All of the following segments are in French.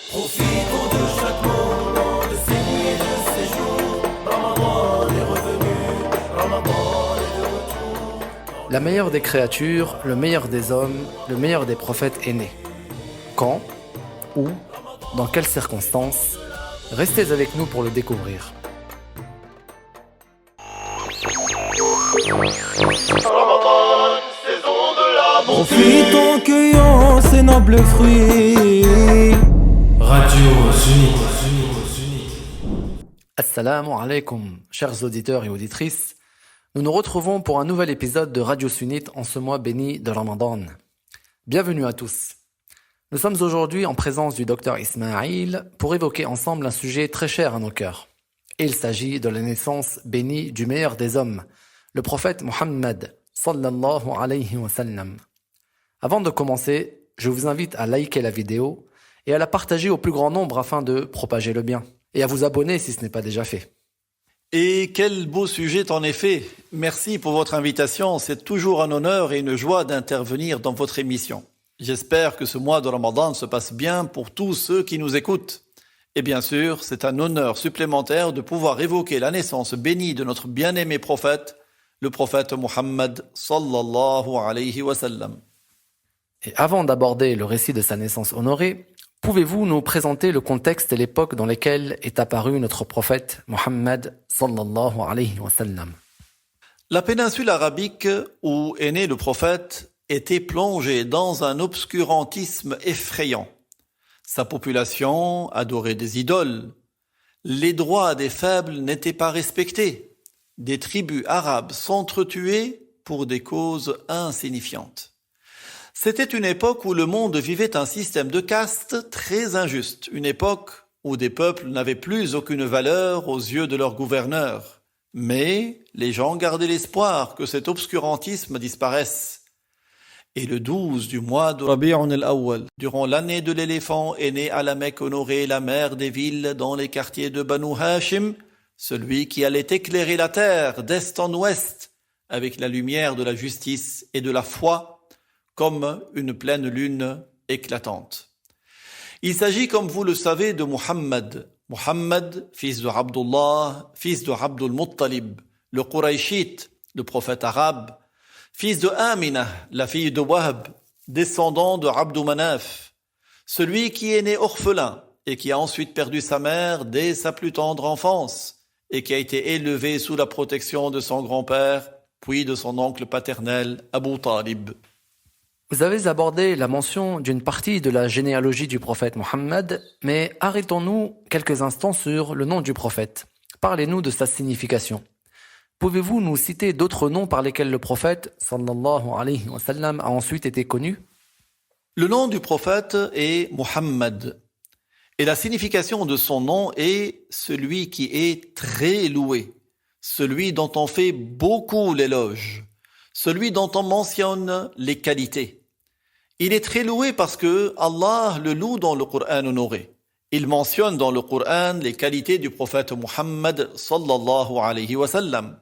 Profitons de chaque moment, de ces nuits et de ces jours. Ramadan est revenu, Ramadan est de retour. La meilleure des créatures, le meilleur des hommes, le meilleur des prophètes est né. Quand, où, dans quelles circonstances? Restez avec nous pour le découvrir. Ramadan, saison de la bonté. Profitons, cueillons ces nobles fruits. Radio Sunni. Assalamu alaikum, chers auditeurs et auditrices. Nous nous retrouvons pour un nouvel épisode de Radio Sunnite en ce mois béni de Ramadan. Bienvenue à tous. Nous sommes aujourd'hui en présence du docteur Ismaïl pour évoquer ensemble un sujet très cher à nos cœurs. Il s'agit de la naissance bénie du meilleur des hommes, le prophète Muhammad sallallahu alayhi wa sallam. Avant de commencer, je vous invite à liker la vidéo et à la partager au plus grand nombre afin de propager le bien. Et à vous abonner si ce n'est pas déjà fait. Et quel beau sujet en effet. Merci pour votre invitation. C'est toujours un honneur et une joie d'intervenir dans votre émission. J'espère que ce mois de Ramadan se passe bien pour tous ceux qui nous écoutent. Et bien sûr, c'est un honneur supplémentaire de pouvoir évoquer la naissance bénie de notre bien-aimé prophète, le prophète Muhammad sallallahu alayhi wa sallam. Et avant d'aborder le récit de sa naissance honorée, pouvez-vous nous présenter le contexte et l'époque dans lesquelles est apparu notre prophète Muhammad sallallahu alayhi wa sallam? La péninsule arabique où est né le prophète était plongée dans un obscurantisme effrayant. Sa population adorait des idoles. Les droits des faibles n'étaient pas respectés. Des tribus arabes s'entretuaient pour des causes insignifiantes. C'était une époque où le monde vivait un système de caste très injuste, une époque où des peuples n'avaient plus aucune valeur aux yeux de leurs gouverneurs. Mais les gens gardaient l'espoir que cet obscurantisme disparaisse. Et le 12 du mois de Rabi'un al-Awwal, durant l'année de l'éléphant, est né à la Mecque honorée, la mère des villes, dans les quartiers de Banu Hashim, celui qui allait éclairer la terre d'est en ouest avec la lumière de la justice et de la foi, comme une pleine lune éclatante. Il s'agit, comme vous le savez, de Muhammad. Muhammad, fils de Abdullah, fils de Abdul Muttalib, le Qurayshite, le prophète arabe, fils de Amina, la fille de Wahb, descendant de Abdou Manaf, celui qui est né orphelin et qui a ensuite perdu sa mère dès sa plus tendre enfance et qui a été élevé sous la protection de son grand-père, puis de son oncle paternel, Abu Talib. Vous avez abordé la mention d'une partie de la généalogie du prophète Muhammad, mais arrêtons-nous quelques instants sur le nom du prophète. Parlez-nous de sa signification. Pouvez-vous nous citer d'autres noms par lesquels le prophète sallallahu alayhi wa sallam a ensuite été connu? Le nom du prophète est Muhammad. Et la signification de son nom est celui qui est très loué, celui dont on fait beaucoup l'éloge, celui dont on mentionne les qualités. Il est très loué parce que Allah le loue dans le Coran honoré. Il mentionne dans le Coran les qualités du prophète Muhammad sallallahu alayhi wa sallam.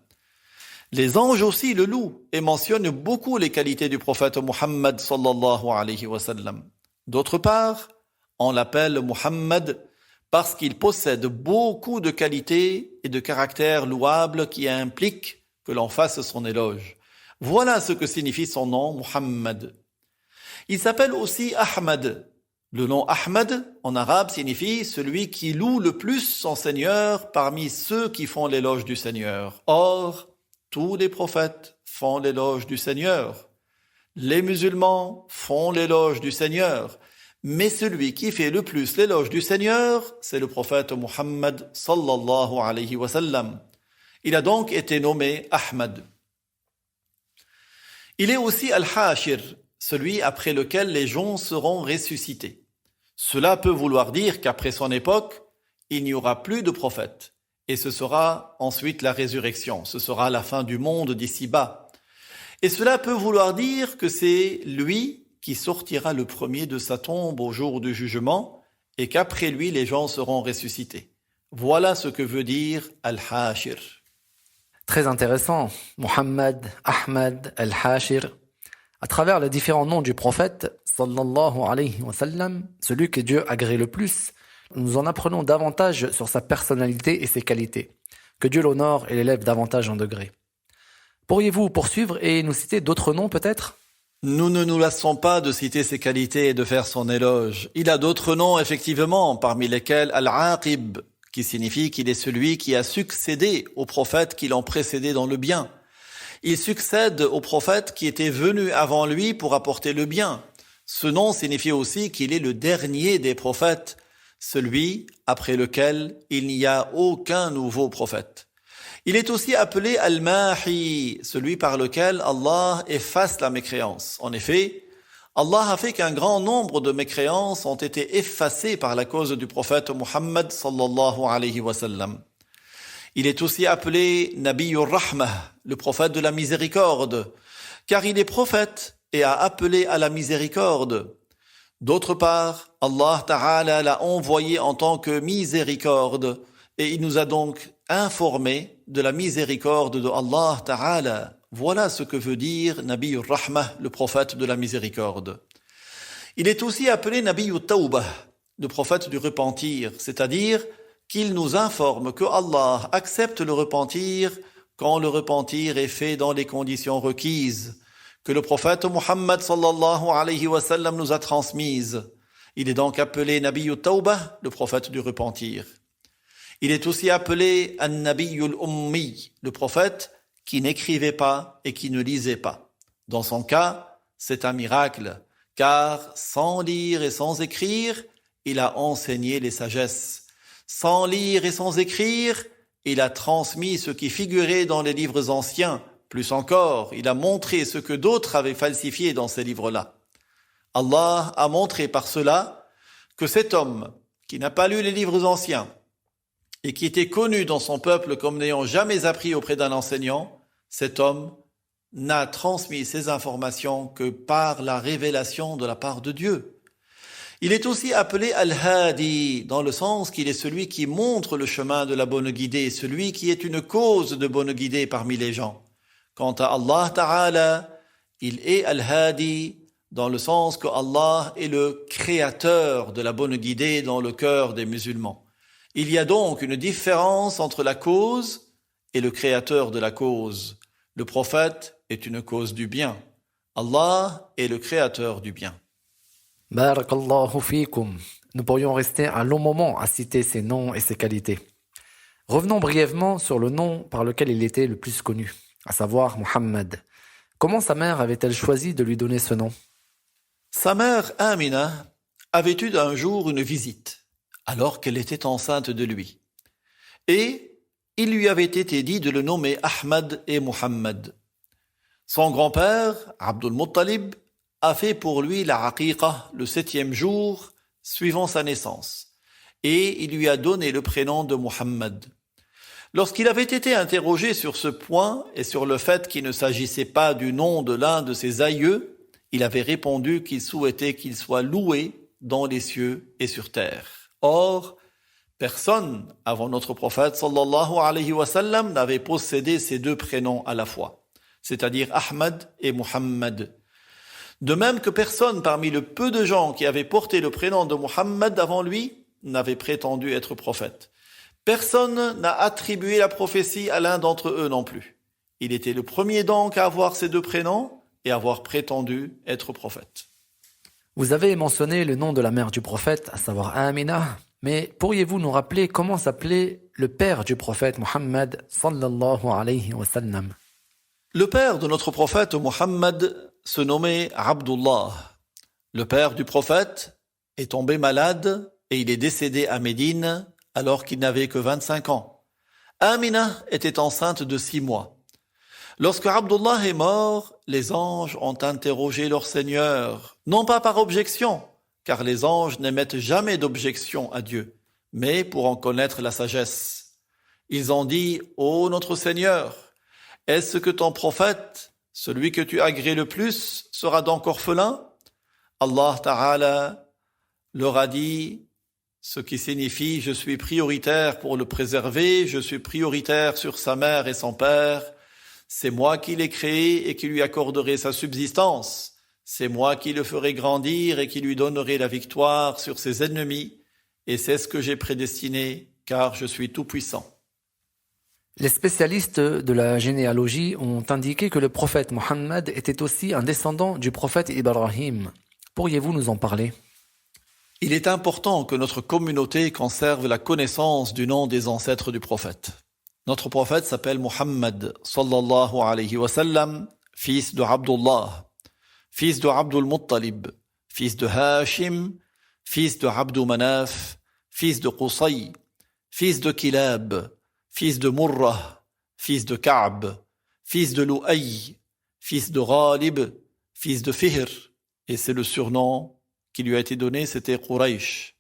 Les anges aussi le louent et mentionnent beaucoup les qualités du prophète Muhammad sallallahu alayhi wa sallam. D'autre part, on l'appelle Muhammad parce qu'il possède beaucoup de qualités et de caractères louables qui impliquent que l'on fasse son éloge. Voilà ce que signifie son nom, Muhammad. Il s'appelle aussi Ahmad. Le nom Ahmad, en arabe, signifie celui qui loue le plus son Seigneur parmi ceux qui font l'éloge du Seigneur. Or, tous les prophètes font l'éloge du Seigneur. Les musulmans font l'éloge du Seigneur. Mais celui qui fait le plus l'éloge du Seigneur, c'est le prophète Muhammad sallallahu alayhi wa sallam. Il a donc été nommé Ahmad. Il est aussi Al-Hashir, celui après lequel les gens seront ressuscités. Cela peut vouloir dire qu'après son époque, il n'y aura plus de prophètes. Et ce sera ensuite la résurrection. Ce sera la fin du monde d'ici-bas. Et cela peut vouloir dire que c'est lui qui sortira le premier de sa tombe au jour du jugement et qu'après lui, les gens seront ressuscités. Voilà ce que veut dire Al-Hashir. Très intéressant. Muhammad, Ahmad, Al-Hashir. À travers les différents noms du prophète, sallallahu alayhi wa sallam, celui que Dieu agrée le plus, nous en apprenons davantage sur sa personnalité et ses qualités. Que Dieu l'honore et l'élève davantage en degrés. Pourriez-vous poursuivre et nous citer d'autres noms peut-être ? Nous ne nous lassons pas de citer ses qualités et de faire son éloge. Il a d'autres noms, effectivement, parmi lesquels Al-Aqib, qui signifie qu'il est celui qui a succédé aux prophètes qui l'ont précédé dans le bien. Il succède aux prophètes qui étaient venus avant lui pour apporter le bien. Ce nom signifie aussi qu'il est le dernier des prophètes, celui après lequel il n'y a aucun nouveau prophète. Il est aussi appelé Al-Mahi, celui par lequel Allah efface la mécréance. En effet, Allah a fait qu'un grand nombre de mécréances ont été effacées par la cause du prophète Muhammad sallallahu alayhi wa sallam. Il est aussi appelé Nabiyur Rahmah, le prophète de la miséricorde, car il est prophète et a appelé à la miséricorde. D'autre part, Allah Ta'ala l'a envoyé en tant que miséricorde et il nous a donc informé de la miséricorde de Allah Ta'ala. Voilà ce que veut dire Nabiyur Rahmah, le prophète de la miséricorde. Il est aussi appelé Nabiyut Tawbah, le prophète du repentir, c'est-à-dire qu'il nous informe que Allah accepte le repentir quand le repentir est fait dans les conditions requises, que le prophète Muhammad sallallahu alayhi wa sallam nous a transmises. Il est donc appelé Nabiyut Tawbah, le prophète du repentir. Il est aussi appelé An-Nabiyul Ummi, le prophète qui n'écrivait pas et qui ne lisait pas. Dans son cas, c'est un miracle, car sans lire et sans écrire, il a enseigné les sagesses. Sans lire et sans écrire, il a transmis ce qui figurait dans les livres anciens. Plus encore, il a montré ce que d'autres avaient falsifié dans ces livres-là. Allah a montré par cela que cet homme, qui n'a pas lu les livres anciens, et qui était connu dans son peuple comme n'ayant jamais appris auprès d'un enseignant, cet homme n'a transmis ces informations que par la révélation de la part de Dieu. Il est aussi appelé Al-Hadi, dans le sens qu'il est celui qui montre le chemin de la bonne guidée, celui qui est une cause de bonne guidée parmi les gens. Quant à Allah Ta'ala, il est Al-Hadi, dans le sens que Allah est le créateur de la bonne guidée dans le cœur des musulmans. Il y a donc une différence entre la cause et le créateur de la cause. Le prophète est une cause du bien. Allah est le créateur du bien. Barakallahu fikum. Nous pourrions rester un long moment à citer ses noms et ses qualités. Revenons brièvement sur le nom par lequel il était le plus connu, à savoir Muhammad. Comment sa mère avait-elle choisi de lui donner ce nom ? Sa mère Amina avait eu un jour une visite, alors qu'elle était enceinte de lui. Et il lui avait été dit de le nommer Ahmad et Muhammad. Son grand-père, Abdul Muttalib, a fait pour lui la aqiqa le 7e jour suivant sa naissance. Et il lui a donné le prénom de Muhammad. Lorsqu'il avait été interrogé sur ce point et sur le fait qu'il ne s'agissait pas du nom de l'un de ses aïeux, il avait répondu qu'il souhaitait qu'il soit loué dans les cieux et sur terre. Or, personne avant notre prophète sallallahu alayhi wa sallam n'avait possédé ces deux prénoms à la fois, c'est-à-dire Ahmad et Muhammad. De même que personne parmi le peu de gens qui avaient porté le prénom de Muhammad avant lui n'avait prétendu être prophète. Personne n'a attribué la prophétie à l'un d'entre eux non plus. Il était le premier donc à avoir ces deux prénoms et à avoir prétendu être prophète. Vous avez mentionné le nom de la mère du prophète, à savoir Amina, mais pourriez-vous nous rappeler comment s'appelait le père du prophète Muhammad sallallahu alayhi wa sallam ? Le père de notre prophète Muhammad se nommait Abdullah. Le père du prophète est tombé malade et il est décédé à Médine alors qu'il n'avait que 25 ans. Amina était enceinte de 6 mois. Lorsque Abdullah est mort, les anges ont interrogé leur Seigneur, non pas par objection, car les anges n'émettent jamais d'objection à Dieu, mais pour en connaître la sagesse. Ils ont dit, « Ô notre Seigneur, est-ce que ton prophète, celui que tu agrées le plus, sera donc orphelin ?» Allah Ta'ala leur a dit, ce qui signifie « Je suis prioritaire pour le préserver, je suis prioritaire sur sa mère et son père ». C'est moi qui l'ai créé et qui lui accorderai sa subsistance. C'est moi qui le ferai grandir et qui lui donnerai la victoire sur ses ennemis. Et c'est ce que j'ai prédestiné, car je suis tout-puissant. Les spécialistes de la généalogie ont indiqué que le prophète Mohammed était aussi un descendant du prophète Ibrahim. Pourriez-vous nous en parler? Il est important que notre communauté conserve la connaissance du nom des ancêtres du prophète. Notre prophète s'appelle Muhammad sallallahu alayhi wa sallam, fils de Abdullah, fils de Abdul Muttalib, fils de Hashim, fils de Abdu Manaf, fils de Qusay, fils de Kilab, fils de Murrah, fils de Ka'b, fils de Lu'ay, fils de Ghalib, fils de Fihr, et c'est le surnom qui lui a été donné, c'était Quraysh.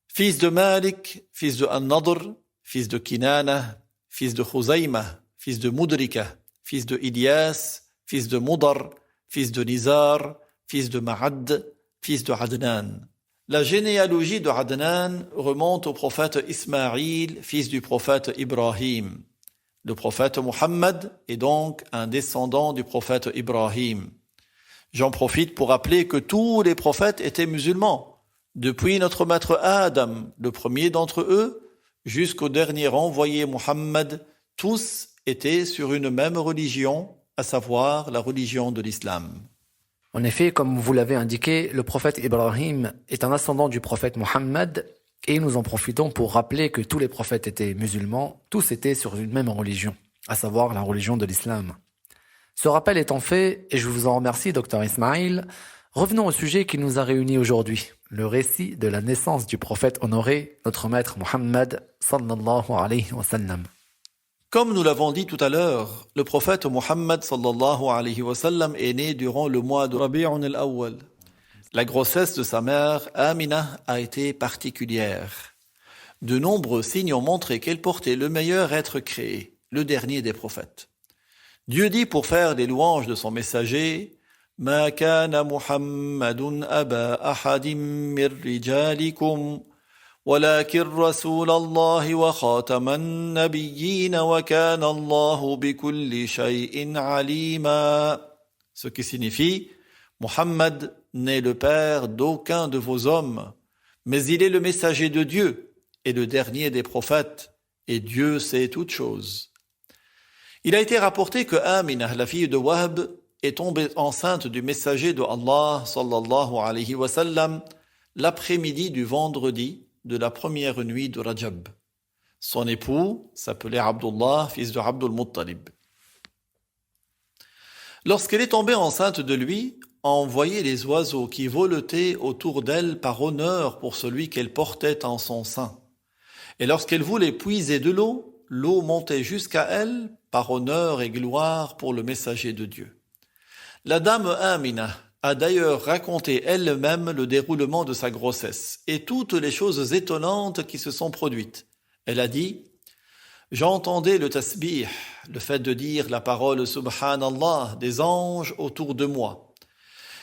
Fils de Malik, fils de An-Nadr, fils de Kinana, fils de Khuzayma, fils de Mudrika, fils de Ilyas, fils de Mudar, fils de Nizar, fils de Ma'ad, fils de Adnan. La généalogie de Adnan remonte au prophète Ismaïl, fils du prophète Ibrahim. Le prophète Muhammad est donc un descendant du prophète Ibrahim. J'en profite pour rappeler que tous les prophètes étaient musulmans, depuis notre maître Adam, le premier d'entre eux, jusqu'au dernier envoyé Muhammad, tous étaient sur une même religion, à savoir la religion de l'islam. En effet, comme vous l'avez indiqué, le prophète Ibrahim est un ascendant du prophète Mohammed et nous en profitons pour rappeler que tous les prophètes étaient musulmans, tous étaient sur une même religion, à savoir la religion de l'islam. Ce rappel étant fait, et je vous en remercie, Dr Ismail, revenons au sujet qui nous a réunis aujourd'hui, le récit de la naissance du prophète honoré, notre maître Muhammad sallallahu alayhi wa sallam. Comme nous l'avons dit tout à l'heure, le prophète Muhammad sallallahu alayhi wa sallam est né durant le mois de Rabi'un al-Awwal. La grossesse de sa mère, Amina, a été particulière. De nombreux signes ont montré qu'elle portait le meilleur être créé, le dernier des prophètes. Dieu dit pour faire les louanges de son messager, Ma kana Muhammadun aba ahadim mir rijalikum, walakin Rasulallah wa khataman nabiyyin wa kana Allahu bikulli shay'in alima. Ce qui signifie, Muhammad n'est le père d'aucun de vos hommes, mais il est le messager de Dieu et le dernier des prophètes, et Dieu sait toutes choses. Il a été rapporté que Amina, la fille de Wahb, est tombée enceinte du messager de Allah sallallahu alayhi wa sallam l'après-midi du vendredi de la première nuit de Rajab. Son époux s'appelait Abdullah, fils de Abdul Muttalib. Lorsqu'elle est tombée enceinte de lui, on voyait les oiseaux qui voletaient autour d'elle par honneur pour celui qu'elle portait en son sein. Et lorsqu'elle voulait puiser de l'eau, l'eau montait jusqu'à elle par honneur et gloire pour le messager de Dieu. La dame Amina a d'ailleurs raconté elle-même le déroulement de sa grossesse et toutes les choses étonnantes qui se sont produites. Elle a dit « J'entendais le tasbih, le fait de dire la parole Subhanallah des anges autour de moi.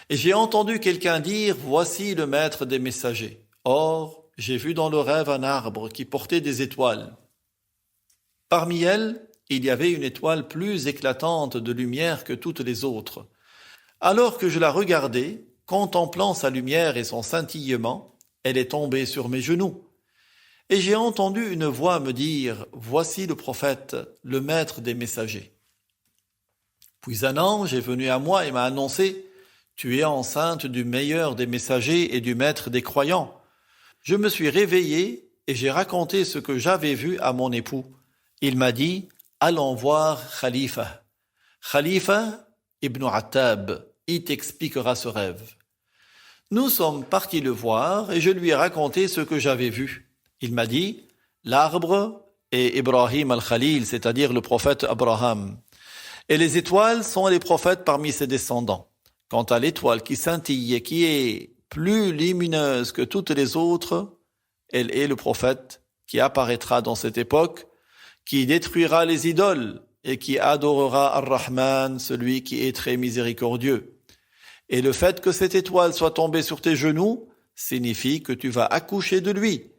Et j'ai entendu quelqu'un dire « Voici le maître des messagers. » Or, j'ai vu dans le rêve un arbre qui portait des étoiles. Parmi elles, il y avait une étoile plus éclatante de lumière que toutes les autres. Alors que je la regardais, contemplant sa lumière et son scintillement, elle est tombée sur mes genoux. Et j'ai entendu une voix me dire « Voici le prophète, le maître des messagers. » Puis un ange est venu à moi et m'a annoncé « Tu es enceinte du meilleur des messagers et du maître des croyants. » Je me suis réveillé et j'ai raconté ce que j'avais vu à mon époux. Il m'a dit « Allons voir Khalifa. » Khalifa ibn Attab, il t'expliquera ce rêve. Nous sommes partis le voir et je lui ai raconté ce que j'avais vu. Il m'a dit « L'arbre est Ibrahim al-Khalil, c'est-à-dire le prophète Abraham. Et les étoiles sont les prophètes parmi ses descendants. Quant à l'étoile qui scintille et qui est plus lumineuse que toutes les autres, elle est le prophète qui apparaîtra dans cette époque, qui détruira les idoles et qui adorera Ar-Rahman, celui qui est très miséricordieux. Et le fait que cette étoile soit tombée sur tes genoux signifie que tu vas accoucher de lui.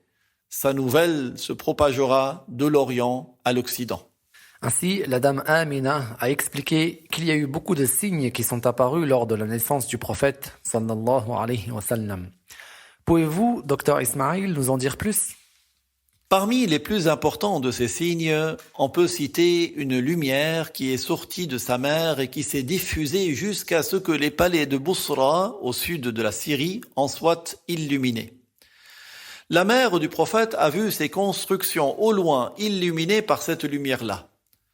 Sa nouvelle se propagera de l'Orient à l'Occident. Ainsi, la dame Amina a expliqué qu'il y a eu beaucoup de signes qui sont apparus lors de la naissance du prophète sallallahu alayhi wa sallam. Pouvez-vous, docteur Ismail, nous en dire plus? Parmi les plus importants de ces signes, on peut citer une lumière qui est sortie de sa mère et qui s'est diffusée jusqu'à ce que les palais de Bousra, au sud de la Syrie, en soient illuminés. La mère du prophète a vu ces constructions au loin illuminées par cette lumière-là.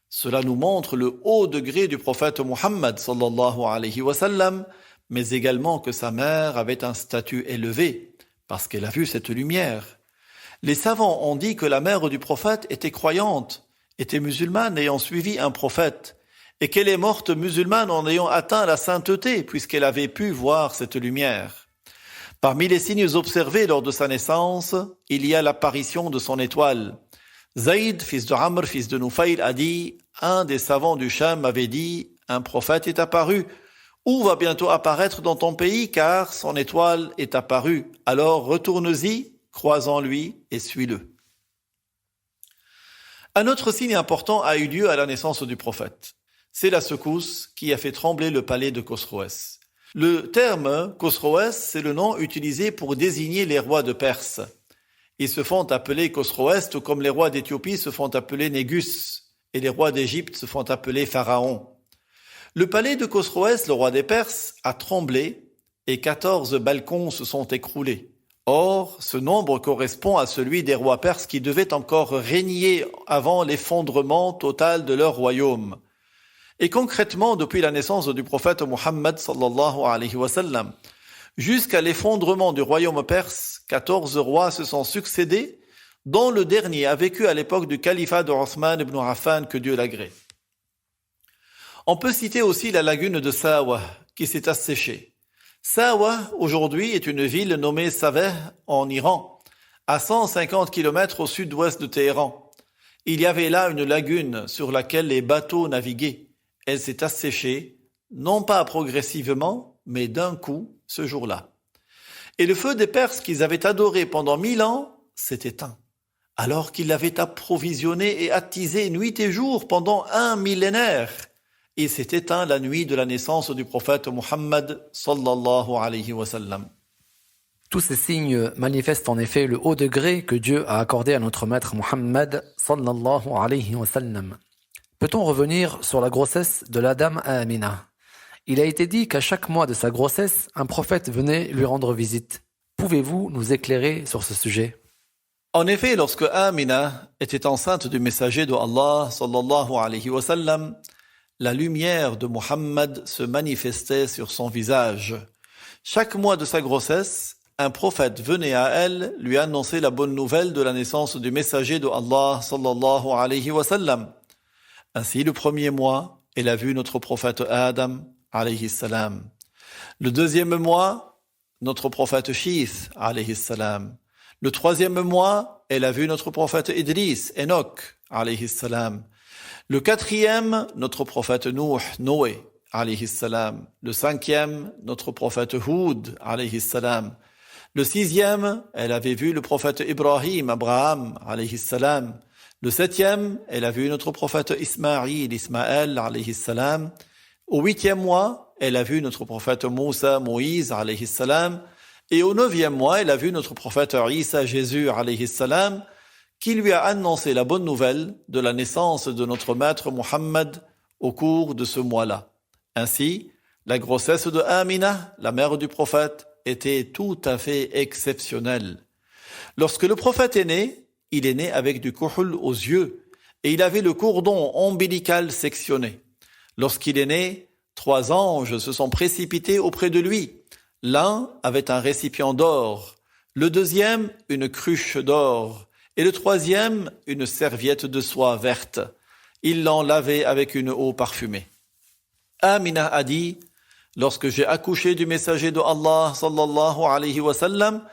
Cela nous montre le haut degré du prophète Muhammad sallallahu alayhi wa sallam, mais également que sa mère avait un statut élevé, parce qu'elle a vu cette lumière. Les savants ont dit que la mère du prophète était croyante, était musulmane ayant suivi un prophète, et qu'elle est morte musulmane en ayant atteint la sainteté, puisqu'elle avait pu voir cette lumière. Parmi les signes observés lors de sa naissance, il y a l'apparition de son étoile. Zayd, fils de Amr, fils de Nufayl, a dit « Un des savants du Cham avait dit « Un prophète est apparu, ou va bientôt apparaître dans ton pays, car son étoile est apparue. Alors retourne-y, crois en lui et suis-le. » Un autre signe important a eu lieu à la naissance du prophète. C'est la secousse qui a fait trembler le palais de Khosroès. Le terme Khosroès, c'est le nom utilisé pour désigner les rois de Perse. Ils se font appeler Khosroès, tout comme les rois d'Éthiopie se font appeler Négus, et les rois d'Égypte se font appeler Pharaon. Le palais de Khosroès, le roi des Perses, a tremblé et 14 balcons se sont écroulés. Or, ce nombre correspond à celui des rois perses qui devaient encore régner avant l'effondrement total de leur royaume. Et concrètement, depuis la naissance du prophète Muhammad sallallahu alayhi wa sallam, jusqu'à l'effondrement du royaume perse, 14 rois se sont succédés, dont le dernier a vécu à l'époque du califat de Othman ibn Affan, que Dieu l'agrée. On peut citer aussi la lagune de Sawa, qui s'est asséchée. Sawa, aujourd'hui, est une ville nommée Saveh en Iran, à 150 km au sud-ouest de Téhéran. Il y avait là une lagune sur laquelle les bateaux naviguaient. Elle s'est asséchée, non pas progressivement, mais d'un coup, ce jour-là. Et le feu des Perses qu'ils avaient adoré pendant 1000 ans s'est éteint, alors qu'ils l'avaient approvisionné et attisé nuit et jour pendant 1 millénaire. Il s'est éteint la nuit de la naissance du prophète Muhammad sallallahu alayhi wa sallam. Tous ces signes manifestent en effet le haut degré que Dieu a accordé à notre maître Muhammad sallallahu alayhi wa sallam. Peut-on revenir sur la grossesse de la dame Amina? Il a été dit qu'à chaque mois de sa grossesse, un prophète venait lui rendre visite. Pouvez-vous nous éclairer sur ce sujet? En effet, lorsque Amina était enceinte du messager de Allah sallallahu alayhi wa sallam, la lumière de Muhammad se manifestait sur son visage. Chaque mois de sa grossesse, un prophète venait à elle lui annoncer la bonne nouvelle de la naissance du messager de Allah sallallahu alayhi wa sallam. Ainsi, le premier mois, elle a vu notre prophète Adam alayhi salam. Le deuxième mois, notre prophète Shith alayhi salam. Le troisième mois, elle a vu notre prophète Idris, Enoch alayhi salam. Le quatrième, notre prophète Noé alayhi salam. Le cinquième, notre prophète Houd alayhi salam. Le sixième, elle avait vu le prophète Abraham alayhi salam. Le septième, elle a vu notre prophète Ismaël alayhi salam. Au huitième mois, elle a vu notre prophète Moïse alayhi salam. Et au neuvième mois, elle a vu notre prophète Isa, Jésus alayhi salam, qui lui a annoncé la bonne nouvelle de la naissance de notre maître Muhammad au cours de ce mois-là. Ainsi, la grossesse de Amina, la mère du prophète, était tout à fait exceptionnelle. Lorsque le prophète est né, il est né avec du kuhul aux yeux et il avait le cordon ombilical sectionné. Lorsqu'il est né, 3 anges se sont précipités auprès de lui. L'un avait un récipient d'or, le deuxième une cruche d'or et le troisième une serviette de soie verte. Ils l'ont lavé avec une eau parfumée. Amina a dit, lorsque j'ai accouché du messager de Allah sallallahu alayhi wa sallam,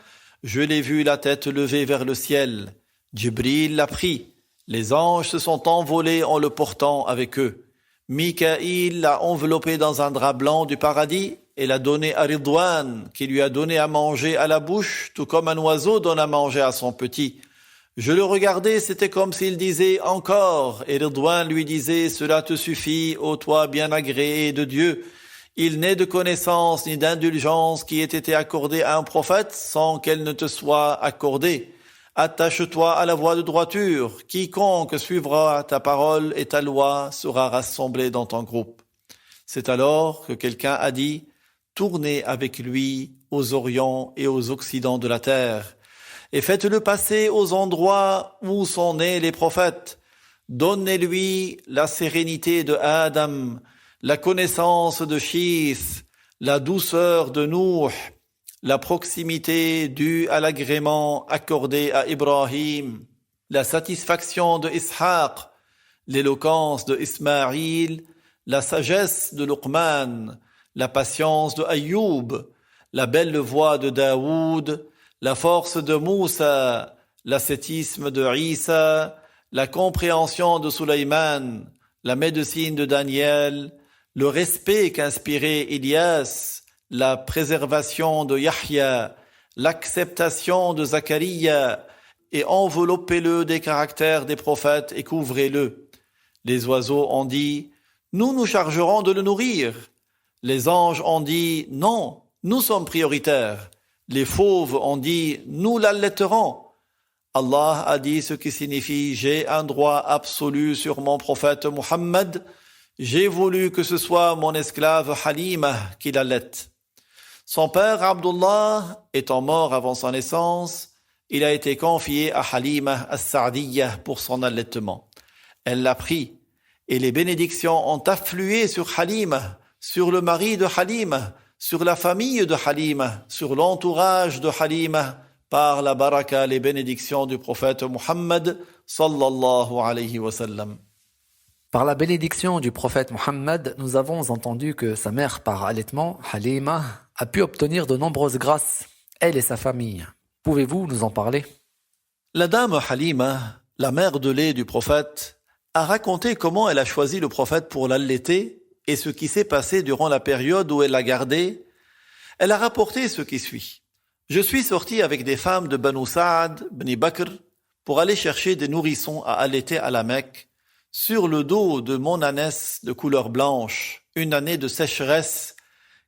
je l'ai vu la tête levée vers le ciel. Jibril l'a pris. Les anges se sont envolés en le portant avec eux. Mikaïl l'a enveloppé dans un drap blanc du paradis et l'a donné à Ridwan, qui lui a donné à manger à la bouche, tout comme un oiseau donne à manger à son petit. Je le regardais, c'était comme s'il disait encore, et Ridwan lui disait, cela te suffit, ô toi bien agréé de Dieu. Il n'est de connaissance ni d'indulgence qui ait été accordée à un prophète sans qu'elle ne te soit accordée. Attache-toi à la voie de droiture. Quiconque suivra ta parole et ta loi sera rassemblé dans ton groupe. C'est alors que quelqu'un a dit, tournez avec lui aux orients et aux occidents de la terre, et faites-le passer aux endroits où sont nés les prophètes. Donnez-lui la sérénité de Adam, la connaissance de Shith, la douceur de Nuh, la proximité due à l'agrément accordé à Ibrahim, la satisfaction de Ishaq, l'éloquence de Ismaïl, la sagesse de Luqman, la patience de Ayoub, la belle voix de Daoud, la force de Moussa, l'ascétisme de Isa, la compréhension de Sulaiman, la médecine de Daniel, le respect qu'inspirait Ilyas, la préservation de Yahya, l'acceptation de Zacharia, et enveloppez-le des caractères des prophètes et couvrez-le. Les oiseaux ont dit, nous nous chargerons de le nourrir. Les anges ont dit, non, nous sommes prioritaires. Les fauves ont dit, nous l'allaiterons. Allah a dit ce qui signifie, j'ai un droit absolu sur mon prophète Muhammad. J'ai voulu que ce soit mon esclave Halima qui l'allaite. Son père Abdullah étant mort avant sa naissance, il a été confié à Halima as-Sa'diyya pour son allaitement. Elle l'a pris et les bénédictions ont afflué sur Halima, sur le mari de Halima, sur la famille de Halima, sur l'entourage de Halima, par la baraka, les bénédictions du prophète Muhammad sallallahu alayhi wa sallam. Par la bénédiction du prophète Muhammad, nous avons entendu que sa mère par allaitement, Halima, a pu obtenir de nombreuses grâces, elle et sa famille. Pouvez-vous nous en parler? La dame Halima, la mère de lait du prophète, a raconté comment elle a choisi le prophète pour l'allaiter et ce qui s'est passé durant la période où elle l'a gardé. Elle a rapporté ce qui suit. Je suis sorti avec des femmes de Banu Sa'ad, Bni Bakr, pour aller chercher des nourrissons à allaiter à la Mecque, sur le dos de mon ânesse de couleur blanche, une année de sécheresse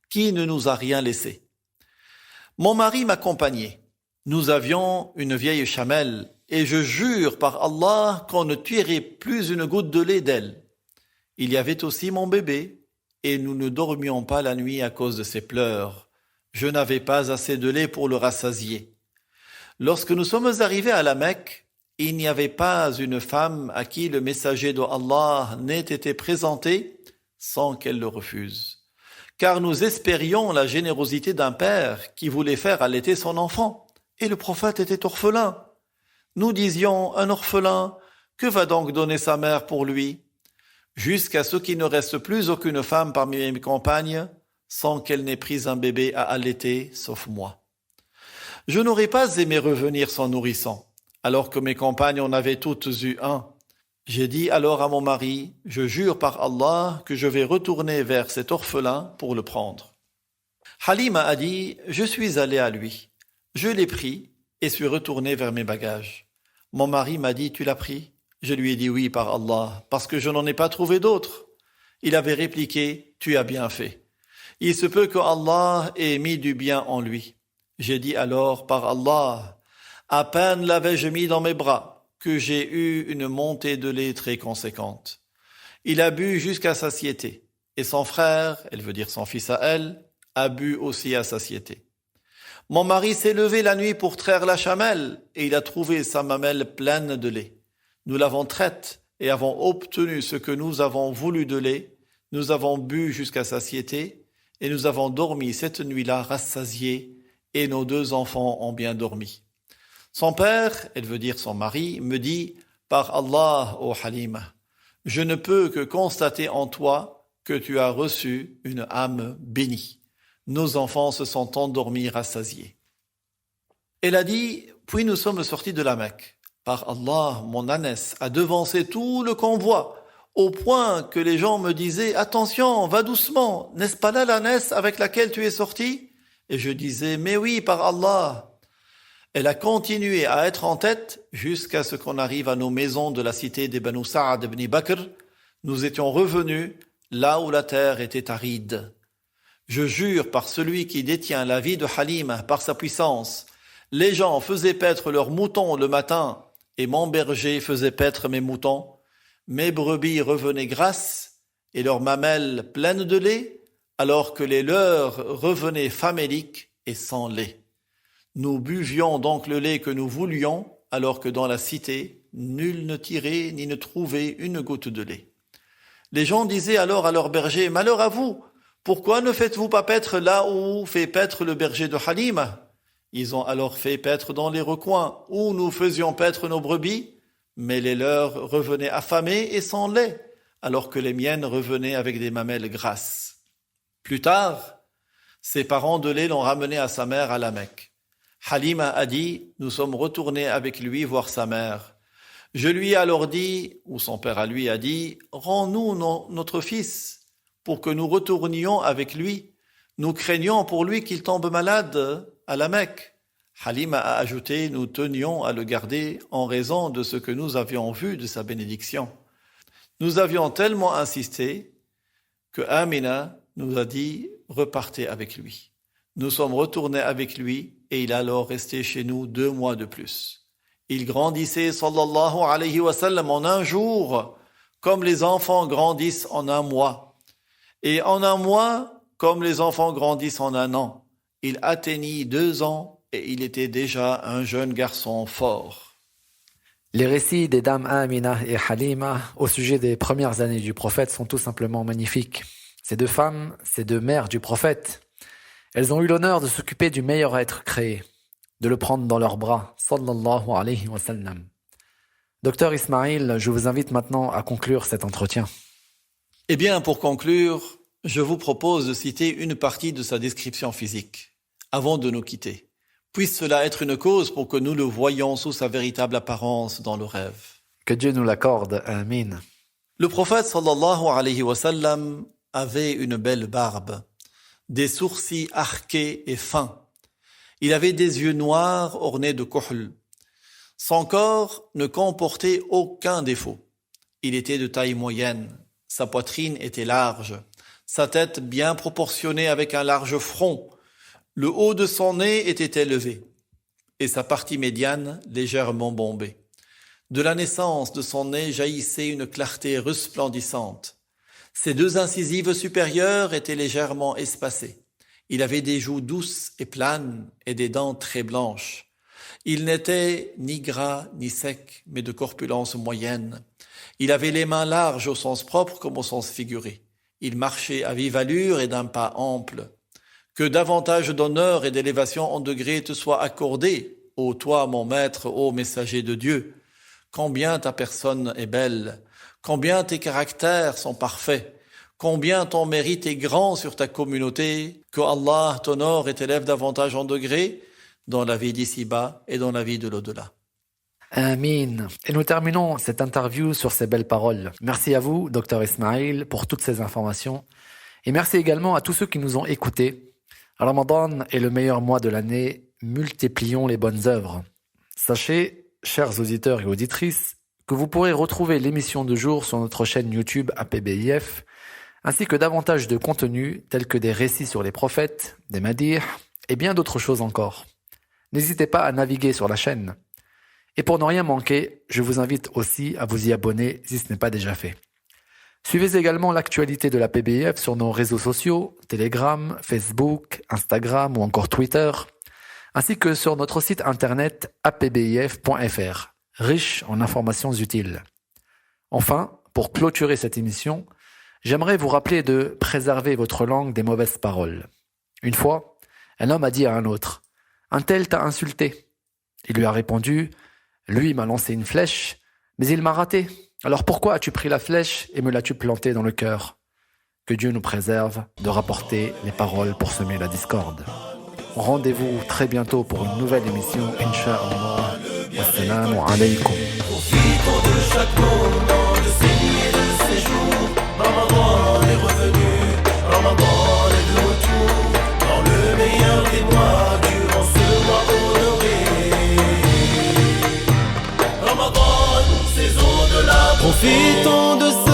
qui ne nous a rien laissé. Mon mari m'accompagnait. Nous avions une vieille chamelle, et je jure par Allah qu'on ne tuerait plus une goutte de lait d'elle. Il y avait aussi mon bébé, et nous ne dormions pas la nuit à cause de ses pleurs. Je n'avais pas assez de lait pour le rassasier. Lorsque nous sommes arrivés à la Mecque, il n'y avait pas une femme à qui le messager de Allah n'ait été présenté sans qu'elle le refuse. Car nous espérions la générosité d'un père qui voulait faire allaiter son enfant, et le prophète était orphelin. Nous disions, un orphelin, que va donc donner sa mère pour lui? Jusqu'à ce qu'il ne reste plus aucune femme parmi mes compagnes sans qu'elle n'ait pris un bébé à allaiter, sauf moi. Je n'aurais pas aimé revenir sans nourrisson, alors que mes compagnes en avaient toutes eu un. J'ai dit alors à mon mari, je jure par Allah que je vais retourner vers cet orphelin pour le prendre. Halima a dit, je suis allé à lui. Je l'ai pris et suis retourné vers mes bagages. Mon mari m'a dit, tu l'as pris? Je lui ai dit oui par Allah, parce que je n'en ai pas trouvé d'autre. Il avait répliqué, tu as bien fait. Il se peut que Allah ait mis du bien en lui. J'ai dit alors, par Allah, à peine l'avais-je mis dans mes bras, que j'ai eu une montée de lait très conséquente. Il a bu jusqu'à satiété, et son frère, elle veut dire son fils à elle, a bu aussi à satiété. Mon mari s'est levé la nuit pour traire la chamelle, et il a trouvé sa mamelle pleine de lait. Nous l'avons traite et avons obtenu ce que nous avons voulu de lait. Nous avons bu jusqu'à satiété et nous avons dormi cette nuit-là rassasiés et nos deux enfants ont bien dormi. Son père, elle veut dire son mari, me dit « Par Allah, ô Halima, je ne peux que constater en toi que tu as reçu une âme bénie. Nos enfants se sont endormis rassasiés. » Elle a dit « Puis nous sommes sortis de la Mecque. Par Allah, mon ânesse a devancé tout le convoi, au point que les gens me disaient « Attention, va doucement, n'est-ce pas là l'ânesse avec laquelle tu es sorti ?» Et je disais « Mais oui, par Allah !» Elle a continué à être en tête jusqu'à ce qu'on arrive à nos maisons de la cité des Banu Sa'ad ibn Bakr. Nous étions revenus là où la terre était aride. Je jure par celui qui détient la vie de Halima, par sa puissance, les gens faisaient paître leurs moutons le matin et mon berger faisait paître mes moutons. Mes brebis revenaient grasses et leurs mamelles pleines de lait, alors que les leurs revenaient faméliques et sans lait. Nous buvions donc le lait que nous voulions, alors que dans la cité, nul ne tirait ni ne trouvait une goutte de lait. Les gens disaient alors à leur berger, « Malheur à vous, pourquoi ne faites-vous pas paître là où fait paître le berger de Halima ?» Ils ont alors fait paître dans les recoins où nous faisions paître nos brebis, mais les leurs revenaient affamés et sans lait, alors que les miennes revenaient avec des mamelles grasses. Plus tard, ses parents de lait l'ont ramené à sa mère à la Mecque. Halima a dit, nous sommes retournés avec lui voir sa mère. Je lui ai alors dit, ou son père à lui a dit, rends-nous notre fils, pour que nous retournions avec lui. Nous craignons pour lui qu'il tombe malade à la Mecque. Halima a ajouté, nous tenions à le garder en raison de ce que nous avions vu de sa bénédiction. Nous avions tellement insisté que Amina nous a dit, repartez avec lui. Nous sommes retournés avec lui et il est alors resté chez nous 2 mois de plus. Il grandissait, sallallahu alayhi wa sallam, en un jour, comme les enfants grandissent en un mois. Et en un mois, comme les enfants grandissent en un an. Il atteignit 2 ans et il était déjà un jeune garçon fort. Les récits des dames Amina et Halima au sujet des premières années du prophète sont tout simplement magnifiques. Ces 2 femmes, ces 2 mères du prophète, elles ont eu l'honneur de s'occuper du meilleur être créé, de le prendre dans leurs bras, sallallahu alayhi wa sallam. Docteur Ismail, je vous invite maintenant à conclure cet entretien. Eh bien, pour conclure, je vous propose de citer une partie de sa description physique, avant de nous quitter. Puisse cela être une cause pour que nous le voyions sous sa véritable apparence dans le rêve. Que Dieu nous l'accorde, amin. Le prophète sallallahu alayhi wa sallam avait une belle barbe, des sourcils arqués et fins. Il avait des yeux noirs ornés de kohl. Son corps ne comportait aucun défaut. Il était de taille moyenne. Sa poitrine était large. Sa tête bien proportionnée avec un large front. Le haut de son nez était élevé et sa partie médiane légèrement bombée. De la naissance de son nez jaillissait une clarté resplendissante. Ses 2 incisives supérieures étaient légèrement espacées. Il avait des joues douces et planes et des dents très blanches. Il n'était ni gras ni sec, mais de corpulence moyenne. Il avait les mains larges au sens propre comme au sens figuré. Il marchait à vive allure et d'un pas ample. Que davantage d'honneur et d'élévation en degré te soient accordés, ô toi mon maître, ô messager de Dieu. Combien ta personne est belle, combien tes caractères sont parfaits, combien ton mérite est grand sur ta communauté, que Allah t'honore et t'élève davantage en degré dans la vie d'ici-bas et dans la vie de l'au-delà. Amin. Et nous terminons cette interview sur ces belles paroles. Merci à vous, Dr Ismail, pour toutes ces informations. Et merci également à tous ceux qui nous ont écoutés. Ramadan est le meilleur mois de l'année. Multiplions les bonnes œuvres. Sachez, chers auditeurs et auditrices, que vous pourrez retrouver l'émission de jour sur notre chaîne YouTube APBIF, ainsi que davantage de contenus tels que des récits sur les prophètes, des madih et bien d'autres choses encore. N'hésitez pas à naviguer sur la chaîne. Et pour ne rien manquer, je vous invite aussi à vous y abonner si ce n'est pas déjà fait. Suivez également l'actualité de la PBIF sur nos réseaux sociaux, Telegram, Facebook, Instagram ou encore Twitter, ainsi que sur notre site internet apbif.fr, riche en informations utiles. Enfin, pour clôturer cette émission, j'aimerais vous rappeler de préserver votre langue des mauvaises paroles. Une fois, un homme a dit à un autre, « Un tel t'a insulté ». Il lui a répondu, « Lui m'a lancé une flèche, mais il m'a raté. Alors pourquoi as-tu pris la flèche et me l'as-tu plantée dans le cœur ?» Que Dieu nous préserve de rapporter les paroles pour semer la discorde. Rendez-vous très bientôt pour une nouvelle émission, Inch'Allah. Wassalamu alaykum. Profitons de chaque moment de ces nuits et de ces jours. Ramadan est revenu, Ramadan est de retour. Dans le meilleur des mois, durant ce mois honoré. Profitons de